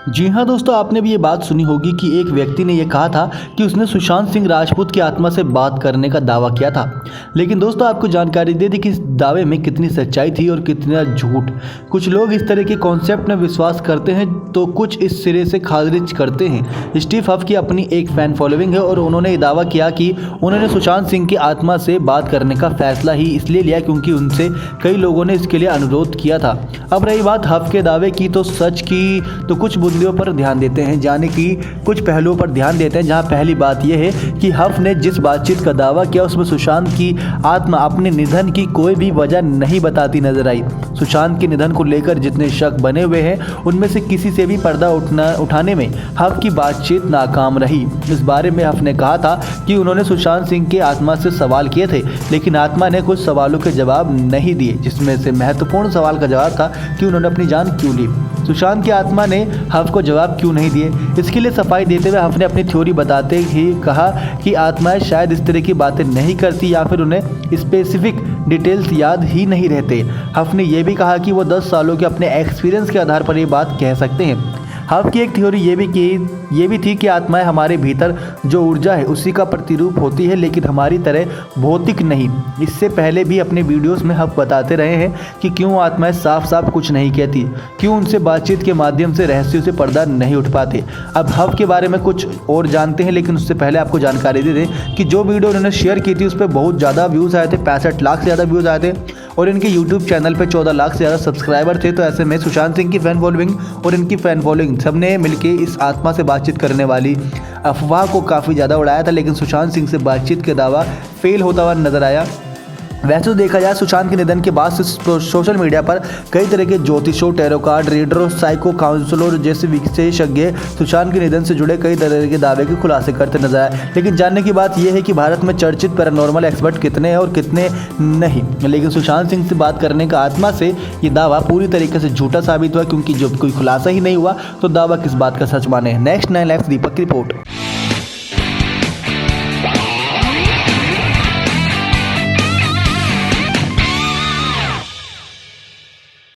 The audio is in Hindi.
जी हाँ दोस्तों, आपने भी ये बात सुनी होगी कि एक व्यक्ति ने ये कहा था कि उसने सुशांत सिंह राजपूत की आत्मा से बात करने का दावा किया था। लेकिन दोस्तों, आपको जानकारी दे दी कि इस दावे में कितनी सच्चाई थी और कितना झूठ। कुछ लोग इस तरह के कॉन्सेप्ट में विश्वास करते हैं तो कुछ इस सिरे से खारिज करते हैं। स्टीव हफ की अपनी एक फ़ैन फॉलोइंग है और उन्होंने ये दावा किया कि उन्होंने सुशांत सिंह की आत्मा से बात करने का फैसला ही इसलिए लिया क्योंकि उनसे कई लोगों ने इसके लिए अनुरोध किया था। अब रही बात हफ के दावे की, तो सच की तो कुछ बिंदुओं पर ध्यान देते हैं, यानी कि कुछ पहलुओं पर ध्यान देते हैं। जहां पहली बात यह है कि हफ ने जिस बातचीत का दावा किया उसमें सुशांत की आत्मा अपने निधन की कोई भी वजह नहीं बताती नजर आई। सुशांत के निधन को लेकर जितने शक बने हुए हैं उनमें से किसी से भी पर्दा उठाने में हफ की बातचीत नाकाम रही। इस बारे में हफ ने कहा था कि उन्होंने सुशांत सिंह की आत्मा से सवाल किए थे, लेकिन आत्मा ने कुछ सवालों के जवाब नहीं दिए, जिसमें से महत्वपूर्ण सवाल का जवाब था कि उन्होंने अपनी जान क्यों ली। सुशांत की आत्मा ने हफ को जवाब क्यों नहीं दिए, इसके लिए सफाई देते हुए हफ ने अपनी थ्योरी बताते ही कहा कि आत्माएं शायद इस तरह की बातें नहीं करती या फिर उन्हें स्पेसिफिक डिटेल्स याद ही नहीं रहते। हफ ने यह भी कहा कि वो 10 सालों के अपने एक्सपीरियंस के आधार पर ये बात कह सकते हैं। हफ की एक थ्योरी ये भी थी कि आत्माएं हमारे भीतर जो ऊर्जा है उसी का प्रतिरूप होती है, लेकिन हमारी तरह भौतिक नहीं। इससे पहले भी अपने वीडियोस में हफ बताते रहे हैं कि क्यों आत्माएं साफ साफ कुछ नहीं कहती, क्यों उनसे बातचीत के माध्यम से रहस्यों से पर्दा नहीं उठ पाते। अब हफ के बारे में कुछ और जानते हैं, लेकिन उससे पहले आपको जानकारी दे दें कि जो वीडियो उन्होंने शेयर की थी उस पर बहुत ज़्यादा व्यूज़ आए थे, 65 लाख से ज़्यादा व्यूज़ आए थे और इनके यूट्यूब चैनल पे 14 लाख से ज़्यादा सब्सक्राइबर थे। तो ऐसे में सुशांत सिंह की फ़ैन फॉलोइंग और इनकी फ़ैन फॉलोइंग सबने मिलके इस आत्मा से बातचीत करने वाली अफवाह को काफ़ी ज़्यादा उड़ाया था, लेकिन सुशांत सिंह से बातचीत का दावा फेल होता हुआ नजर आया। वैसे तो देखा जाए सुशांत के निधन के बाद से सोशल मीडिया पर कई तरह के ज्योतिषों, टैरो कार्ड रीडरों, साइको काउंसलर जैसे विशेषज्ञ सुशांत के निधन से जुड़े कई तरह के दावे के खुलासे करते नजर आए। लेकिन जानने की बात यह है कि भारत में चर्चित पैरानॉर्मल एक्सपर्ट कितने हैं और कितने नहीं। लेकिन सुशांत सिंह से बात करने का आत्मा से ये दावा पूरी तरीके से झूठा साबित हुआ, क्योंकि जब कोई खुलासा ही नहीं हुआ तो दावा किस बात का सच माने। नेक्स्ट 9 लाइफ दीपक की रिपोर्ट।